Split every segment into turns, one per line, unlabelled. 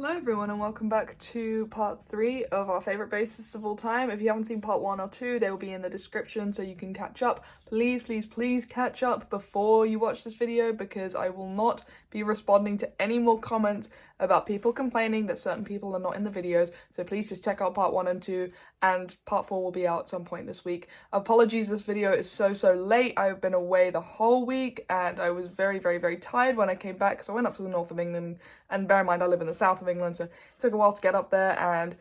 Hello everyone and welcome back to part 3 of our favourite bassists of all time. If you haven't seen part 1 or 2, they will be in the description so you can catch up. Please catch up before you watch this video because I will not be responding to any more comments about people complaining that certain people are not in the videos. So please just check out part 1 and 2 and part 4 will be out at some point this week. Apologies, this video is so late. I've been away the whole week and I was very tired when I came back because I went up to the north of England, and bear in mind I live in the south of England, so it took a while to get up there and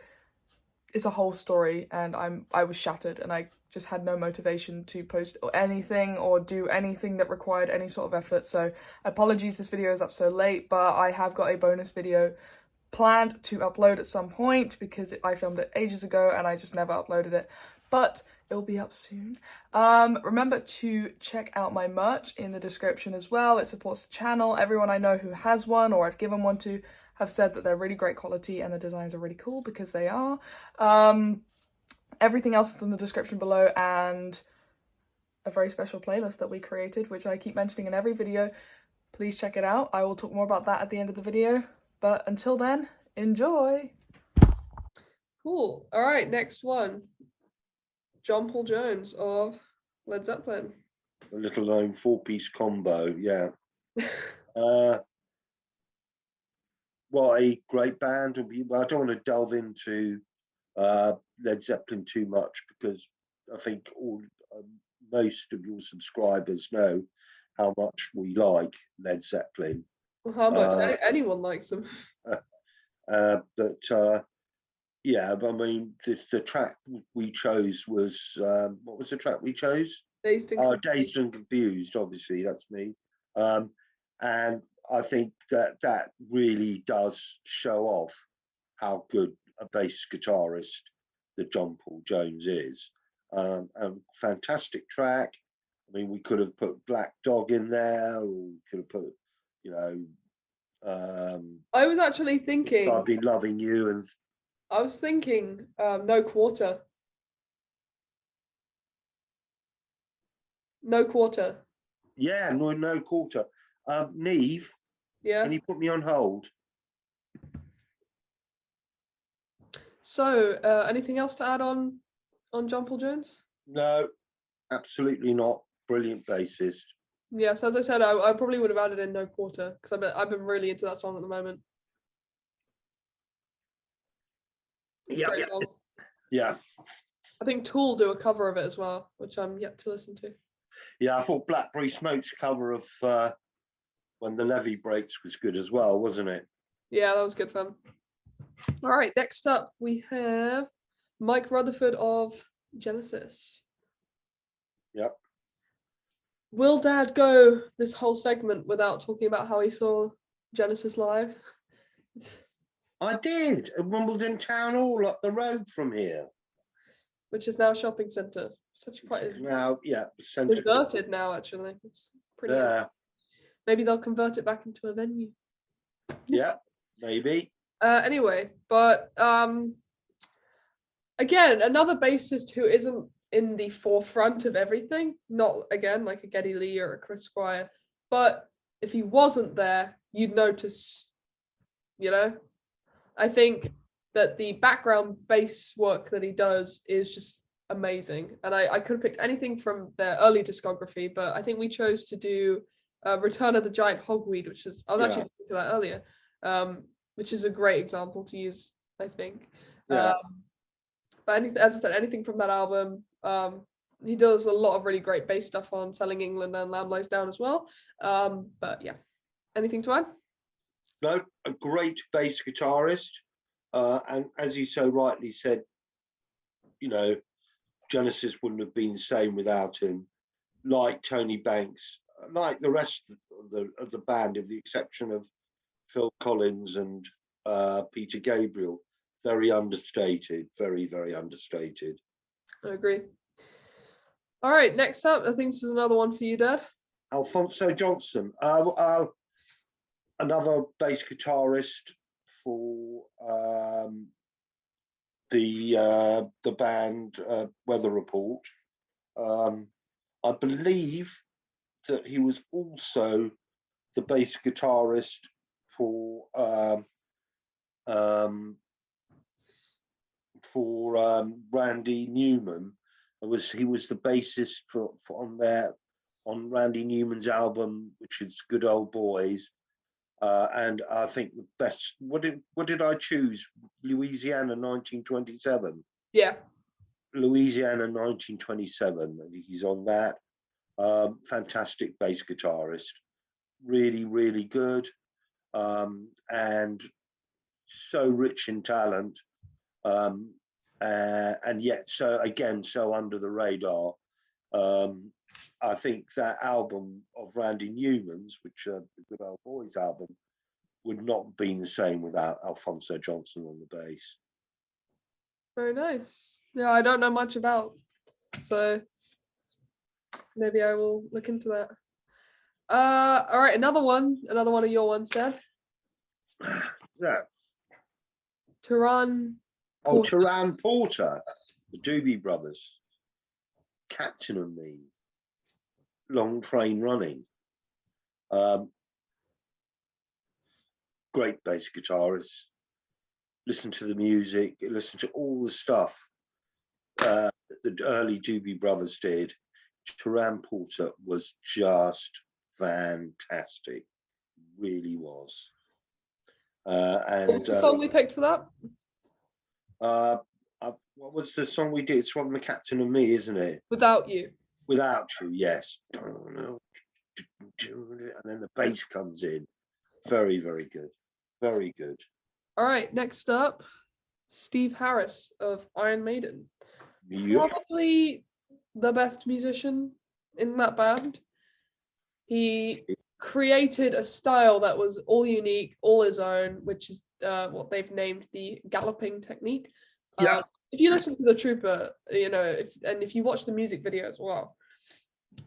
it's a whole story, and I was shattered and I just had no motivation to post anything or do anything that required any sort of effort. So apologies this video is up so late, but I have got a bonus video planned to upload at some point because I filmed it ages ago and I just never uploaded it, but it'll be up soon. Remember to check out my merch in the description as well. It supports the channel. Everyone I know who has one or I've given one to have said that they're really great quality and the designs are really cool because they are. Everything else is in the description below, and a very special playlist that we created, which I keep mentioning in every video. Please check it out. I will talk more about that at the end of the video. But until then, enjoy! Cool. All right, next one. John Paul Jones of Led Zeppelin.
A little known 4-piece combo, yeah. What a great band. Well, I don't want to delve into Led Zeppelin too much because I think most of your subscribers know how much we like Led Zeppelin.
Well, how much anyone likes them.
Yeah, but I mean, the track we chose was, what was the track we chose?
Dazed
and Confused, obviously, that's me. And I think that really does show off how good a bass guitarist that John Paul Jones is. A fantastic track. I mean, we could have put Black Dog in there, or we could have put,
I was actually thinking
I've Been Loving You, and
I was thinking No Quarter. No Quarter.
Yeah, no quarter. Neve,
yeah.
Can you put me on hold?
So, anything else to add on John Paul Jones?
No, absolutely not. Brilliant bassist.
Yes, as I said, I probably would have added in No Quarter because I've been really into that song at the moment. It's a great song.
Yeah.
I think Tool do a cover of it as well, which I'm yet to listen to.
Yeah, I thought Blackberry Smoke's cover of When the Levee Breaks was good as well, wasn't it?
Yeah, that was good fun. All right, next up we have Mike Rutherford of Genesis.
Yep.
Will Dad go this whole segment without talking about how he saw Genesis live?
I did, at Wimbledon Town Hall up the road from here.
Which is now a shopping centre. Such quite a
now, yeah,
deserted now, actually. It's pretty maybe they'll convert it back into a venue.
Yeah, maybe.
Anyway, but again, another bassist who isn't in the forefront of everything, not again like a Geddy Lee or a Chris Squire, but if he wasn't there, you'd notice, I think that the background bass work that he does is just amazing. And I could have picked anything from their early discography, but I think we chose to do Return of the Giant Hogweed, which is, I was actually thinking to that earlier, which is a great example to use, I think.
Yeah.
But as I said, anything from that album, he does a lot of really great bass stuff on Selling England and Lamb Lies Down as well. But yeah, anything to add?
No, a great bass guitarist. And as you so rightly said, Genesis wouldn't have been the same without him. Like Tony Banks, like the rest of the band, with the exception of Phil Collins and Peter Gabriel, very understated, very understated.
I agree. All right, next up, I think this is another one for you, Dad.
Alfonso Johnson, another bass guitarist for the band Weather Report. I believe that he was also the bass guitarist for for Randy Newman. He was the bassist for on Randy Newman's album, which is Good Old Boys. And I think the best. What did I choose? Louisiana 1927.
Yeah.
Louisiana 1927. He's on that. Fantastic bass guitarist. Really, really good. And so rich in talent. And yet so under the radar. I think that album of Randy Newman's, which the Good Old Boys album, would not have been the same without Alfonso Johnson on the bass.
Very nice. Yeah, I don't know much about, so maybe I will look into that. All right, another one of your ones, Dad.
Yeah.
Turan.
Oh, Turan Porter, the Doobie Brothers, Captain of Me, Long Train Running. Great bass guitarist. Listen to the music, listen to all the stuff the early Doobie Brothers did. Turan Porter was just fantastic, really was. And
What's the song we picked for that?
what was the song we did? It's from The Captain of Me, isn't it?
Without You.
Without You, yes. And then the bass comes in. Very, very good. Very good.
All right, next up, Steve Harris of Iron Maiden.
Yep.
Probably the best musician in that band. He created a style that was all unique, all his own, which is what they've named the galloping technique.
Yeah.
If you listen to the Trooper, if you watch the music video as well,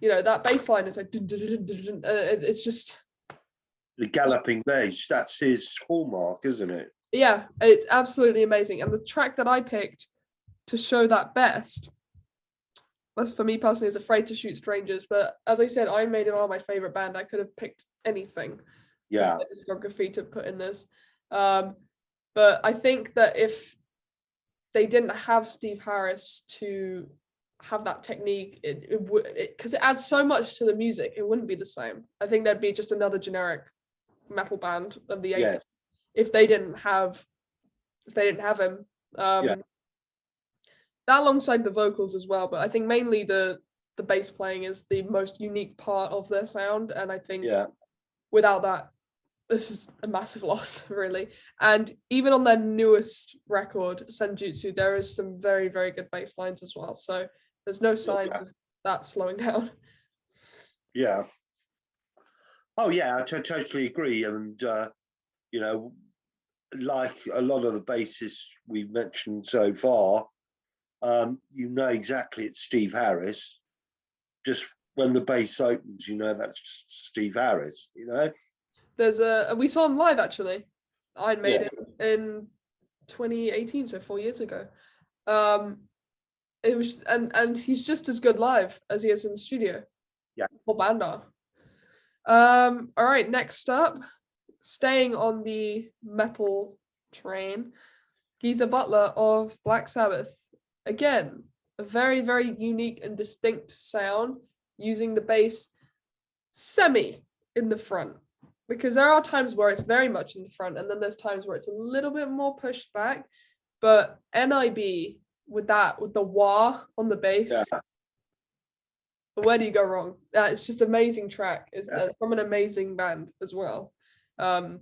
that bass line is like it's just
the galloping bass. That's his hallmark, isn't it?
Yeah, it's absolutely amazing. And the track that I picked to show that best, that's for me personally, is Afraid to Shoot Strangers. But as I said, Iron Maiden are my favorite band. I could have picked anything.
Yeah.
Discography to put in this. But I think that if they didn't have Steve Harris to have that technique, it would, because it adds so much to the music, it wouldn't be the same. I think there'd be just another generic metal band of the 80s. Yes. If they didn't have him. That alongside the vocals as well, but I think mainly the bass playing is the most unique part of their sound, and I think without that, this is a massive loss, really. And even on their newest record, Senjutsu, there is some very, very good bass lines as well, so there's no signs of that slowing down.
Yeah. Oh yeah, I totally agree. And like a lot of the bassists we've mentioned so far, exactly it's Steve Harris. Just when the bass opens, that's just Steve Harris.
There's we saw him live actually. Iron Maiden in 2018, so 4 years ago. It was and he's just as good live as he is in the studio.
Yeah.
Or band are. All right, next up, staying on the metal train, Giza Butler of Black Sabbath. Again, a very, very unique and distinct sound, using the bass semi in the front. Because there are times where it's very much in the front, and then there's times where it's a little bit more pushed back. But NIB with the wah on the bass, where do you go wrong? It's just amazing track. It's from an amazing band as well. The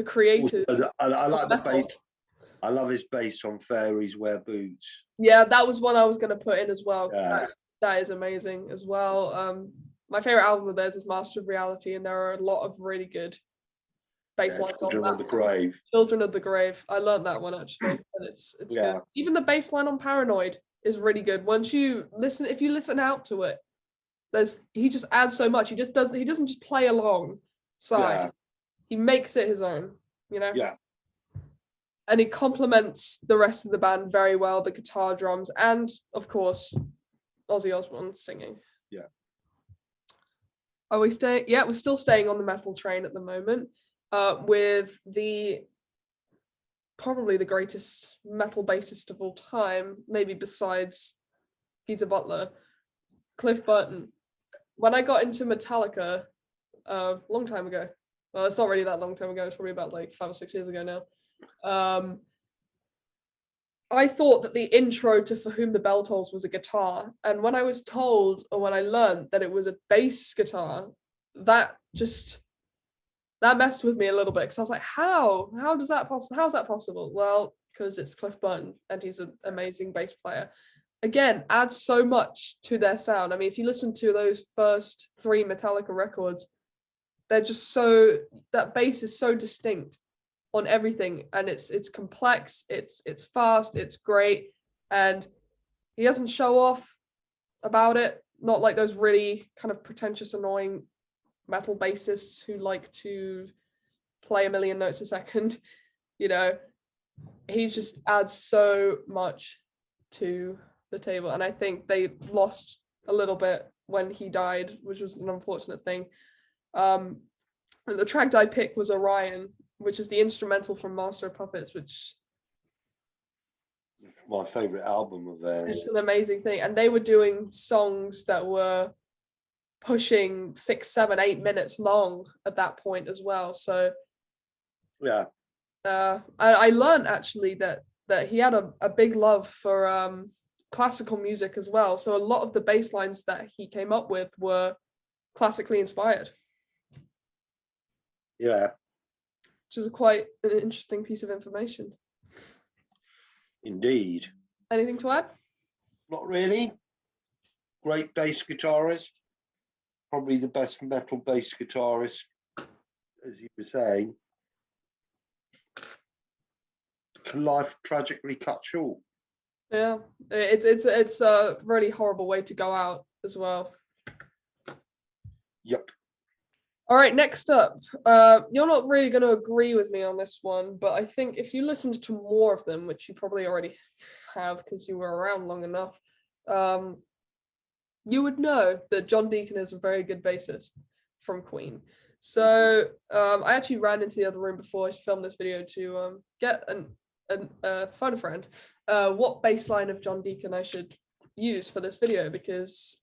creators.
I like the bass. I love his bass on Fairies Wear Boots.
Yeah, that was one I was going to put in as well. Yeah. That is amazing as well. My favorite album of theirs is Master of Reality, and there are a lot of really good bass lines on that.
Children of the Grave.
Children of the Grave. I learned that one actually, and it's good. Even the bass line on Paranoid is really good. If you listen out to it, he just adds so much. He doesn't just play along side. He makes it his own,
Yeah.
And he complements the rest of the band very well, the guitar, drums, and of course Ozzy Osbourne singing.
Yeah.
Are we staying? Yeah, we're still staying on the metal train at the moment.
with probably the greatest metal bassist of all time, maybe besides Giza Butler, Cliff Burton. When I got into Metallica a long time ago, well, it's not really that long time ago, it's probably about like 5 or 6 years ago now, I thought that the intro to For Whom the Bell Tolls was a guitar, and when I was told, or when I learned that it was a bass guitar, that messed with me a little bit, because I was like, how does that possible? How's that possible? Well, because it's Cliff Burton and he's an amazing bass player. Again, adds so much to their sound. I mean, if you listen to those first 3 Metallica records, they're just that bass is so distinct on everything, and it's complex, it's fast, it's great, and he doesn't show off about it, not like those really kind of pretentious, annoying metal bassists who like to play a million notes a second. You know, he just adds so much to the table, and I think they lost a little bit when he died, which was an unfortunate thing. The track I picked was Orion, which is the instrumental from Master of Puppets, which
my favorite album of theirs.
It's an amazing thing, and they were doing songs that were pushing 6, 7, 8 minutes long at that point as well. So
yeah,
I learned actually that he had a big love for classical music as well. So a lot of the bass lines that he came up with were classically inspired.
Yeah,
which is quite an interesting piece of information.
Indeed.
Anything to add?
Not really. Great bass guitarist. Probably the best metal bass guitarist, as you were saying. Life tragically cut short.
Yeah, it's a really horrible way to go out as well.
Yep.
All right, next up, you're not really going to agree with me on this one, but I think if you listened to more of them, which you probably already have because you were around long enough, you would know that John Deacon is a very good bassist from Queen. So I actually ran into the other room before I filmed this video to get phone a friend what bass line of John Deacon I should use for this video, because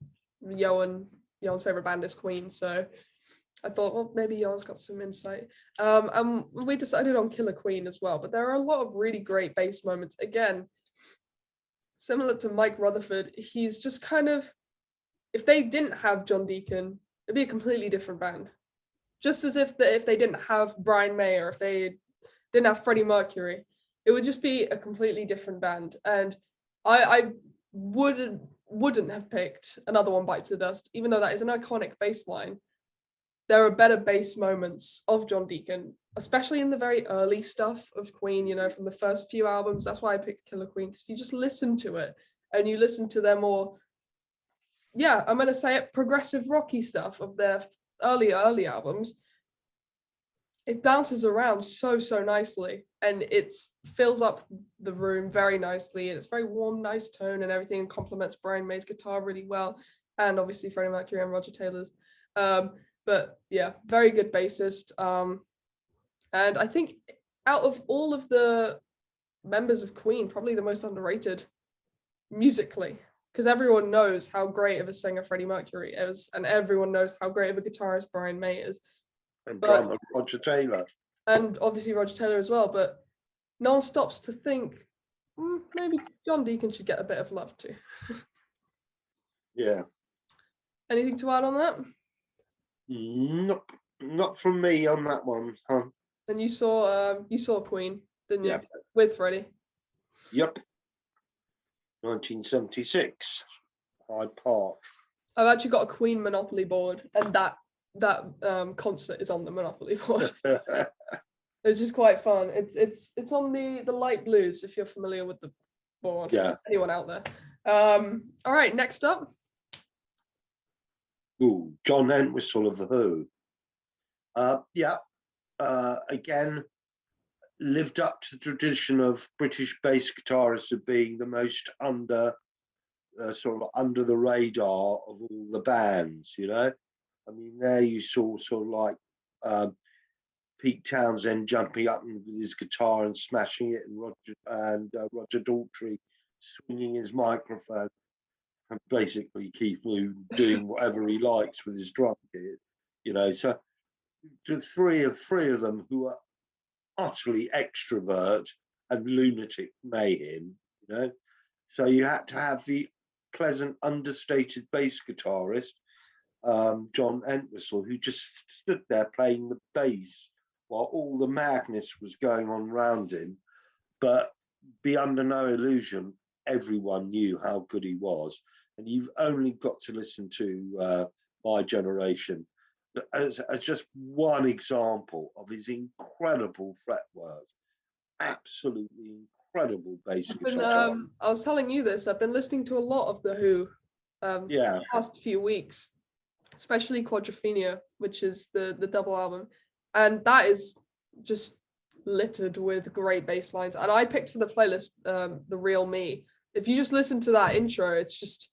Johan's favorite band is Queen, so I thought, well, maybe Johan's got some insight. And we decided on Killer Queen as well, but there are a lot of really great bass moments. Again, similar to Mike Rutherford, he's just kind of, if they didn't have John Deacon, it'd be a completely different band. Just as if they didn't have Brian May, or if they didn't have Freddie Mercury, it would just be a completely different band. And I wouldn't have picked Another One Bites the Dust, even though that is an iconic bass line. There are better bass moments of John Deacon, especially in the very early stuff of Queen, from the first few albums. That's why I picked Killer Queen, because if you just listen to it and you listen to their more, I'm going to say it, progressive rocky stuff of their early albums, it bounces around so nicely, and it fills up the room very nicely, and it's very warm, nice tone and everything, and complements Brian May's guitar really well, and obviously Freddie Mercury and Roger Taylor's. But yeah, very good bassist. And I think out of all of the members of Queen, probably the most underrated musically, because everyone knows how great of a singer Freddie Mercury is, and everyone knows how great of a guitarist Brian May is.
And drummer Roger Taylor.
And obviously Roger Taylor as well, but no one stops to think, maybe John Deacon should get a bit of love too.
Yeah.
Anything to add on that?
Nope, not from me on that one, huh?
And you saw Queen, didn't you?
Yep.
With Freddie.
Yep. 1976, Hyde Park.
I've actually got a Queen Monopoly board, and that concert is on the Monopoly board. It's just quite fun. It's on the light blues, if you're familiar with the board.
Yeah.
Anyone out there? All right, next up.
Ooh, John Entwistle of The Who. Again, lived up to the tradition of British bass guitarists of being the most under the radar of all the bands, I mean, there you saw sort of like Pete Townsend jumping up with his guitar and smashing it, and Roger Daltrey swinging his microphone, and basically Keith Moon doing whatever he likes with his drum kit. So the three of them who are utterly extrovert and lunatic mayhem. So you had to have the pleasant, understated bass guitarist, John Entwistle, who just stood there playing the bass while all the madness was going on around him. But be under no illusion, everyone knew how good he was. And you've only got to listen to My Generation as just one example of his incredible fretwork. Absolutely incredible bass guitar.
I was telling you this, I've been listening to a lot of The Who the past few weeks, especially Quadrophenia, which is the double album. And that is just littered with great bass lines. And I picked for the playlist The Real Me. If you just listen to that intro, it's just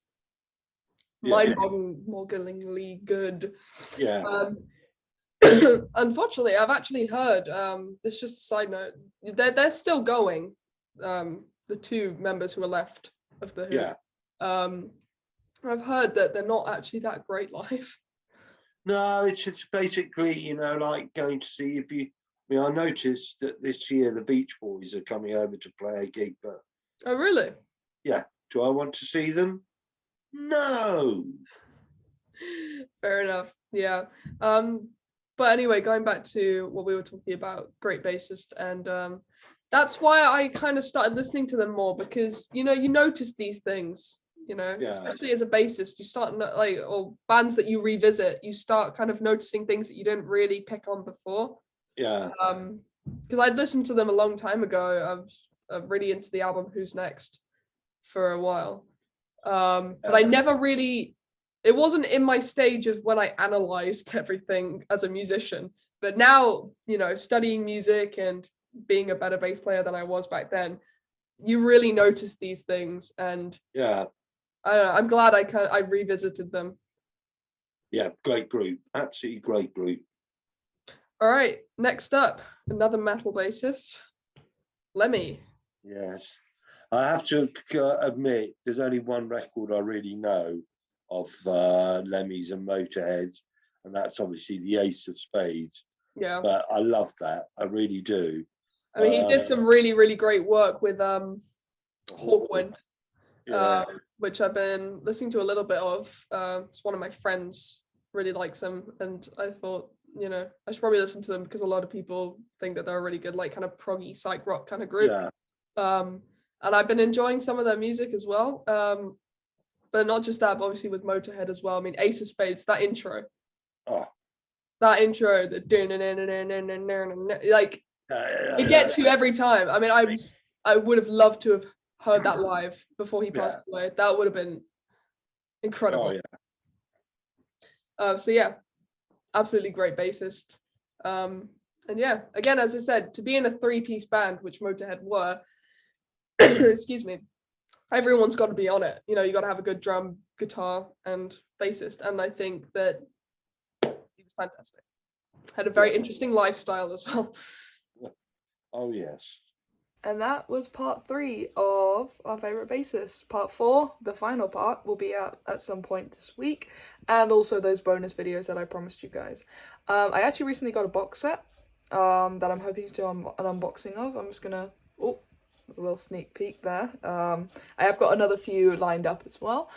mind-bogglingly good. Unfortunately, I've actually heard, this is just a side note, they're still going, the two members who are left of The Who. I've heard that they're not actually that great live.
No, it's just basically, like going to see I noticed that this year the Beach Boys are coming over to play a gig, but...
Oh, really?
Yeah. Do I want to see them? No.
Fair enough. Yeah. But anyway, going back to what we were talking about, great bassist, and that's why I kind of started listening to them more, because you notice these things, especially as a bassist, you start or bands that you revisit, you start kind of noticing things that you didn't really pick on before. Because I'd listened to them a long time ago. I'm really into the album Who's Next for a while, but I never really. It wasn't in my stage of when I analyzed everything as a musician. But now, studying music and being a better bass player than I was back then, you really notice these things. And I don't know, I'm glad I revisited them.
Yeah, great group. Absolutely great group.
All right, next up, another metal bassist, Lemmy.
Yes. I have to admit, there's only one record I really know of Lemmy's and Motorhead's, and that's obviously the Ace of Spades.
Yeah.
But I love that. I really do.
I mean, he did some really, really great work with Hawkwind, which I've been listening to a little bit of. It's one of my friends really likes them, and I thought, I should probably listen to them because a lot of people think that they're a really good, like, kind of proggy psych rock kind of group. And I've been enjoying some of their music as well. But not just that, but obviously with Motorhead as well. I mean, Ace of Spades, that intro. That intro, the like, it gets you every time. I mean, I would have loved to have heard that live before he passed away. That would have been incredible. So yeah, absolutely great bassist. And yeah, again, as I said, to be in a 3-piece band, which Motorhead were, excuse me, everyone's got to be on it. You got to have a good drum, guitar, and bassist. And I think that he was fantastic. Had a very interesting lifestyle as well.
Oh, yes.
And that was part 3 of our favourite bassists. Part 4, the final part, will be out at some point this week. And also those bonus videos that I promised you guys. I actually recently got a box set that I'm hoping to do an unboxing of. I'm just going to... Oh, there's a little sneak peek there. I have got another few lined up as well.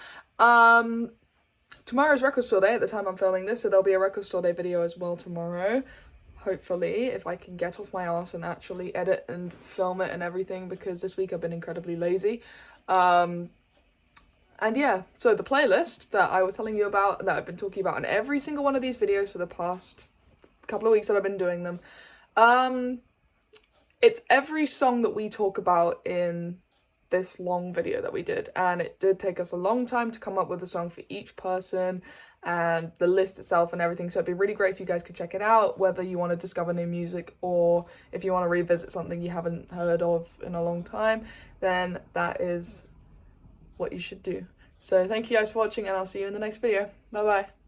Tomorrow's Record Store Day at the time I'm filming this, so there'll be a Record Store Day video as well tomorrow. Hopefully, if I can get off my arse and actually edit and film it and everything, because this week I've been incredibly lazy. And yeah, so the playlist that I was telling you about, that I've been talking about in every single one of these videos for the past couple of weeks that I've been doing them, it's every song that we talk about in this long video that we did, and it did take us a long time to come up with a song for each person and the list itself and everything, so it'd be really great if you guys could check it out, whether you want to discover new music or if you want to revisit something you haven't heard of in a long time, then that is what you should do. So thank you guys for watching, and I'll see you in the next video. Bye bye.